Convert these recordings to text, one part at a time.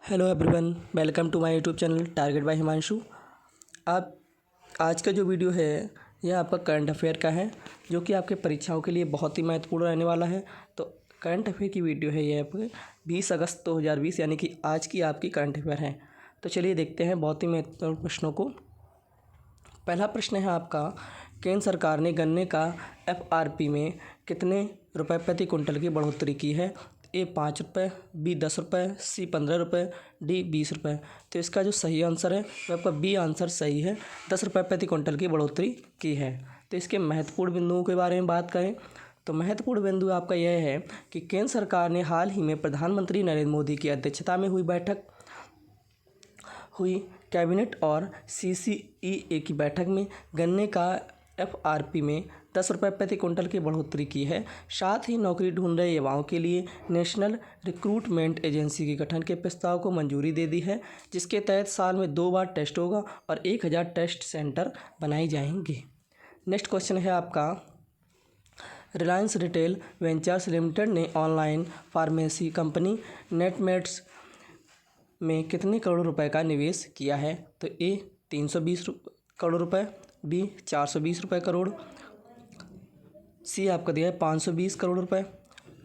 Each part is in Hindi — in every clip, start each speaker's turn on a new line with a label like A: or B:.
A: Hello everyone, welcome to my YouTube channel target by Himanshu. आप आज का जो वीडियो है यह आपका करंट अफेयर का है, जो कि आपके परीक्षाओं के लिए बहुत ही महत्वपूर्ण रहने वाला है। तो करंट अफेयर की वीडियो है ये आपके 20 अगस्त 2020 यानी कि आज की आपकी करंट अफेयर है। तो चलिए देखते हैं बहुत ही महत्वपूर्ण प्रश्नों को। पहला प्रश्न है आपका, केंद्र सरकार ने गन्ने का FRP में कितने रुपए प्रति कुंटल की बढ़ोतरी की है? A 5 रुपये, B 10 रुपये, C 15 रुपये, D 20 रुपये। तो इसका जो सही आंसर है वह आपका बी आंसर सही है, 10 रुपये प्रति कुंटल की बढ़ोतरी की है। तो इसके महत्वपूर्ण बिंदुओं के बारे में बात करें तो महत्वपूर्ण बिंदु आपका यह है कि केंद्र सरकार ने हाल ही में प्रधानमंत्री नरेंद्र मोदी की अध्यक्षता में हुई कैबिनेट और CCEA की बैठक में गन्ने का FRP में 10 रुपये प्रति कुंटल की बढ़ोतरी की है। साथ ही नौकरी ढूंढ रहे युवाओं के लिए नेशनल रिक्रूटमेंट एजेंसी के गठन के प्रस्ताव को मंजूरी दे दी है, जिसके तहत साल में 2 बार टेस्ट होगा और 1000 टेस्ट सेंटर बनाए जाएंगे। नेक्स्ट क्वेश्चन है आपका, रिलायंस रिटेल वेंचर्स लिमिटेड ने ऑनलाइन फार्मेसी कंपनी नेटमेट्स में कितने करोड़ रुपए का निवेश किया है? तो A 320 करोड़ रुपए, B 420 करोड़, C आपका दिया है 520 करोड़ रुपए,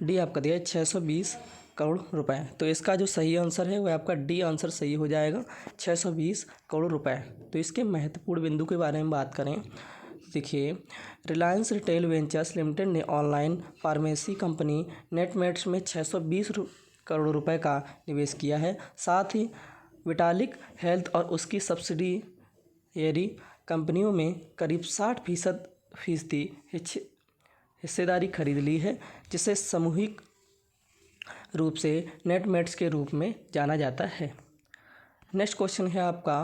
A: D आपका दिया है 620 करोड़ रुपए। तो इसका जो सही आंसर है वह आपका D आंसर सही हो जाएगा, 620 करोड़ रुपए। तो इसके महत्वपूर्ण बिंदु के बारे में बात करें, देखिए, रिलायंस रिटेल वेंचर्स लिमिटेड ने ऑनलाइन फार्मेसी कंपनी नेटमेट्स में 620 करोड़ रुपए का निवेश किया है। साथ ही विटालिक हेल्थ और उसकी सब्सिडियरी कंपनियों में करीब 60% हिस्सेदारी खरीद ली है, जिसे सामूहिक रूप से नेटमेट्स के रूप में जाना जाता है। नेक्स्ट क्वेश्चन है आपका,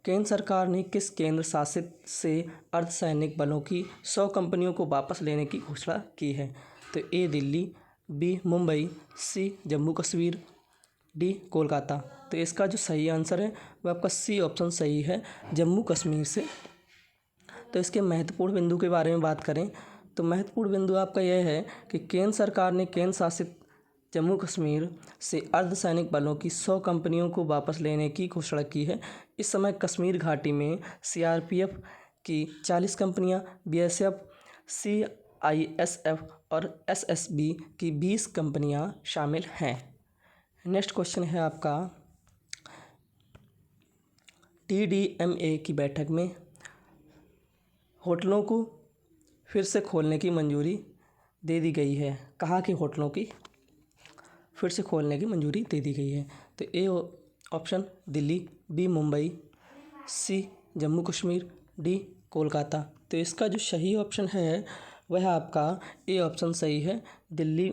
A: केंद्र सरकार ने किस केंद्र शासित से अर्धसैनिक बलों की 100 कंपनियों को वापस लेने की घोषणा की है? तो A Delhi, B Mumbai, C Jammu Kashmir, D Kolkata. तो इसका जो सही आंसर है वह आपका C ऑप्शन सही है, जम्मू कश्मीर से। तो इसके महत्वपूर्ण बिंदु के बारे में बात करें तो महत्वपूर्ण बिंदु आपका यह है कि केंद्र सरकार ने केंद्र शासित जम्मू कश्मीर से अर्धसैनिक बलों की 100 कंपनियों को वापस लेने की घोषणा की है। इस समय कश्मीर घाटी में CRPF की 40 कंपनियां, BSF, CISF और SSB की 20 कंपनियां शामिल हैं। नेक्स्ट क्वेश्चन है आपका, TDMA की बैठक में होटलों को फिर से खोलने की मंजूरी दे दी गई है। कहाँ के होटलों की फिर से खोलने की मंजूरी दे दी गई है? तो A option Delhi, B Mumbai, C Jammu Kashmir, D Kolkata. तो इसका जो सही ऑप्शन है वह आपका A ऑप्शन सही है, दिल्ली।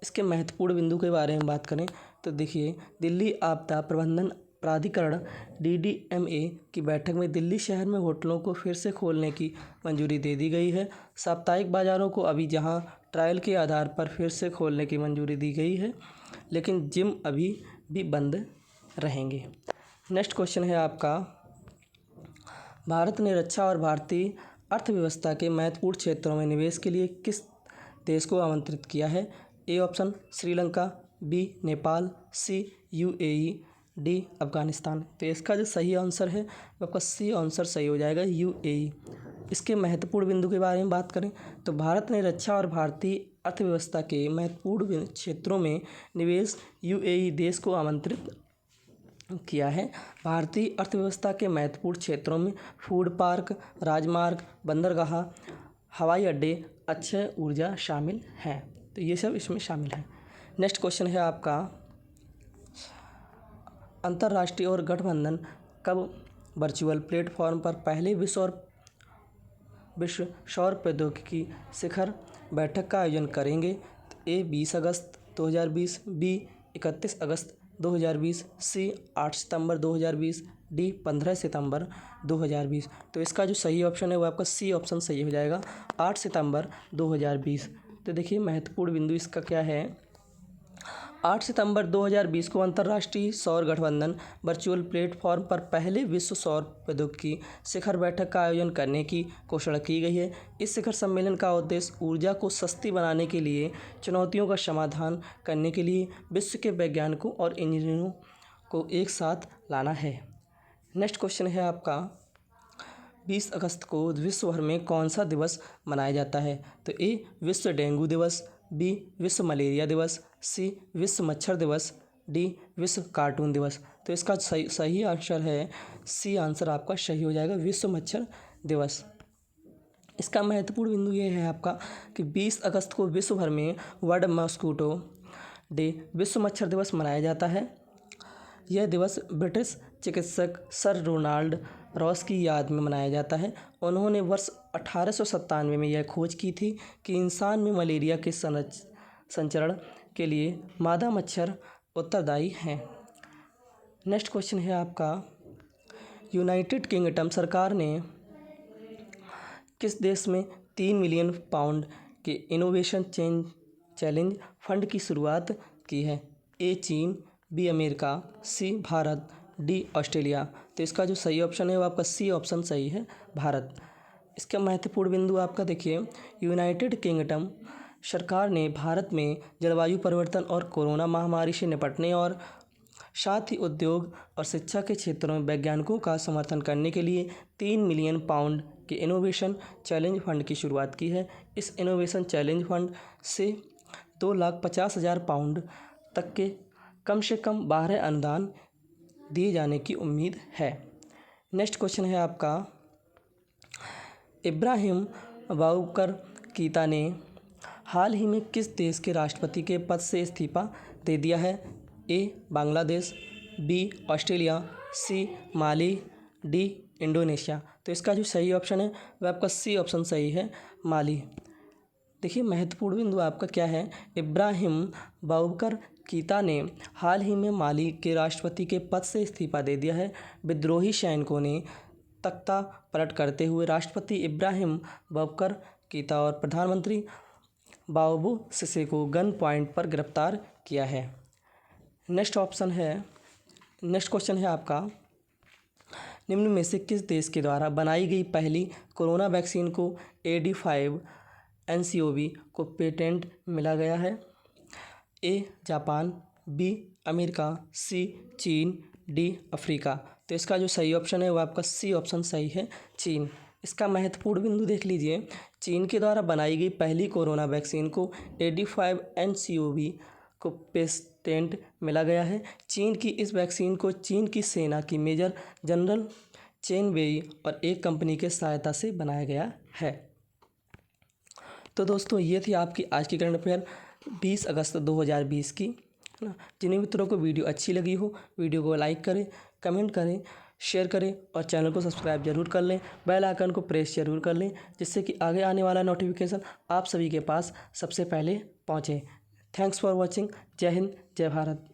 A: इसके महत्वपूर्ण बिंदु के बारे में बात करें तो देखिए, दिल्ली आपदा प्रबंधन प्राधिकरण DDMA की बैठक में दिल्ली शहर में होटलों को फिर से खोलने की मंजूरी दे दी गई है। साप्ताहिक बाज़ारों को अभी जहां ट्रायल के आधार पर फिर से खोलने की मंजूरी दी गई है, लेकिन जिम अभी भी बंद रहेंगे। नेक्स्ट क्वेश्चन है आपका, भारत ने रक्षा और भारतीय अर्थव्यवस्था के महत्वपूर्ण क्षेत्रों में निवेश के लिए किस देश को आमंत्रित किया है? A option Sri Lanka, B Nepal, C UAE, D Afghanistan. तो इसका जो सही आंसर है वो आपका C आंसर सही हो जाएगा, UAE। इसके महत्वपूर्ण बिंदु के बारे में बात करें तो भारत ने रक्षा और भारतीय अर्थव्यवस्था के महत्वपूर्ण क्षेत्रों में निवेश UAE देश को आमंत्रित किया है। भारतीय अर्थव्यवस्था के महत्वपूर्ण क्षेत्रों में फूड पार्क, राजमार्ग, बंदरगाह, हवाई अड्डे, अक्षय ऊर्जा शामिल हैं। तो ये सब इसमें शामिल है। नेक्स्ट क्वेश्चन है आपका, अंतर्राष्ट्रीय और गठबंधन कब वर्चुअल प्लेटफॉर्म पर पहले विश्व सौर प्रौद्योगिकी शिखर बैठक का आयोजन करेंगे? A 20 August 2020, B 31 August 2020, C 8 September 2020, D 15 सितंबर 2020। तो इसका जो सही ऑप्शन है वो आपका C ऑप्शन सही हो जाएगा, 8 सितंबर 2020। तो देखिए, महत्वपूर्ण बिंदु इसका क्या है, 8 सितंबर 2020 को अंतर्राष्ट्रीय सौर गठबंधन वर्चुअल प्लेटफॉर्म पर पहले विश्व सौर प्रौद्योगिकी शिखर बैठक का आयोजन करने की घोषणा की गई है। इस शिखर सम्मेलन का उद्देश्य ऊर्जा को सस्ती बनाने के लिए चुनौतियों का समाधान करने के लिए विश्व के वैज्ञानिकों और इंजीनियरों को एक साथ लाना है। नेक्स्ट क्वेश्चन है आपका, 20 अगस्त को विश्व भर में कौन सा दिवस मनाया जाता है? तो ए विश्व डेंगू दिवस, बी विश्व मलेरिया दिवस, सी विश्व मच्छर दिवस, डी विश्व कार्टून दिवस। तो इसका सही आंसर है सी आंसर आपका सही हो जाएगा, विश्व मच्छर दिवस। इसका महत्वपूर्ण बिंदु ये है आपका कि 20 अगस्त को विश्व भर में वर्ल्ड मॉस्किटो डे विश्व मच्छर दिवस मनाया जाता है। यह दिवस ब्रिटिश चिकित्सक सर रोनाल्ड रॉस की याद में मनाया जाता है। उन्होंने वर्ष 1897 में यह खोज की थी कि इंसान में मलेरिया के संचरण के लिए मादा मच्छर उत्तरदायी हैं। नेक्स्ट क्वेश्चन है आपका, यूनाइटेड किंगडम सरकार ने किस देश में 3 मिलियन पाउंड के इनोवेशन चैलेंज फंड की शुरुआत की है? ए चीन, बी अमेरिका, सी भारत, डी ऑस्ट्रेलिया। तो इसका जो सही ऑप्शन है वो आपका सी ऑप्शन सही है, भारत। इसका महत्वपूर्ण बिंदु आपका देखिए, यूनाइटेड किंगडम सरकार ने भारत में जलवायु परिवर्तन और कोरोना महामारी से निपटने और साथ ही उद्योग और शिक्षा के क्षेत्रों में वैज्ञानिकों का समर्थन करने के लिए 3 मिलियन पाउंड के इनोवेशन चैलेंज फंड की शुरुआत की है। इस इनोवेशन चैलेंज फंड से 2,50,000 पाउंड तक के कम से कम बाहरी अनुदान दिए जाने की उम्मीद है। नेक्स्ट क्वेश्चन है आपका, इब्राहिम बाबुकर कीता ने हाल ही में किस देश के राष्ट्रपति के पद से इस्तीफा दे दिया है? ए बांग्लादेश, बी ऑस्ट्रेलिया, सी माली, डी इंडोनेशिया। तो इसका जो सही ऑप्शन है वह आपका सी ऑप्शन सही है, माली। देखिए महत्वपूर्ण बिंदु आपका क्या है, इब्राहिम बाबुकर कीता ने हाल ही में माली के राष्ट्रपति के पद से इस्तीफा दे दिया है। विद्रोही सैनिकों ने तख्ता पलट करते हुए राष्ट्रपति इब्राहिम बाबुकर कीता और प्रधानमंत्री बाबू सिसे को गन पॉइंट पर गिरफ्तार किया है। नेक्स्ट क्वेश्चन है आपका, निम्न में से किस देश के द्वारा बनाई गई पहली कोरोना वैक्सीन को AD5-NCOV को पेटेंट मिला गया है? ए जापान, बी अमेरिका, सी चीन, डी अफ्रीका। तो इसका जो सही ऑप्शन है वो आपका सी ऑप्शन सही है, चीन। इसका महत्वपूर्ण बिंदु देख लीजिए, चीन के द्वारा बनाई गई पहली कोरोना वैक्सीन को AD5-NCOV को पेटेंट मिला गया है। चीन की इस वैक्सीन को चीन की सेना की मेजर जनरल चेन वेई और एक कंपनी के सहायता से बनाया गया है। तो दोस्तों ये थी आपकी आज की करंट अफेयर 20 अगस्त 2020 की, है ना। जिन्हें मित्रों को वीडियो अच्छी लगी हो वीडियो को लाइक करें, कमेंट करें, शेयर करें और चैनल को सब्सक्राइब जरूर कर लें, बेल आइकन को प्रेस जरूर कर लें, जिससे कि आगे आने वाला नोटिफिकेशन आप सभी के पास सबसे पहले पहुँचे। Thanks for watching. जय हिंद, जय भारत।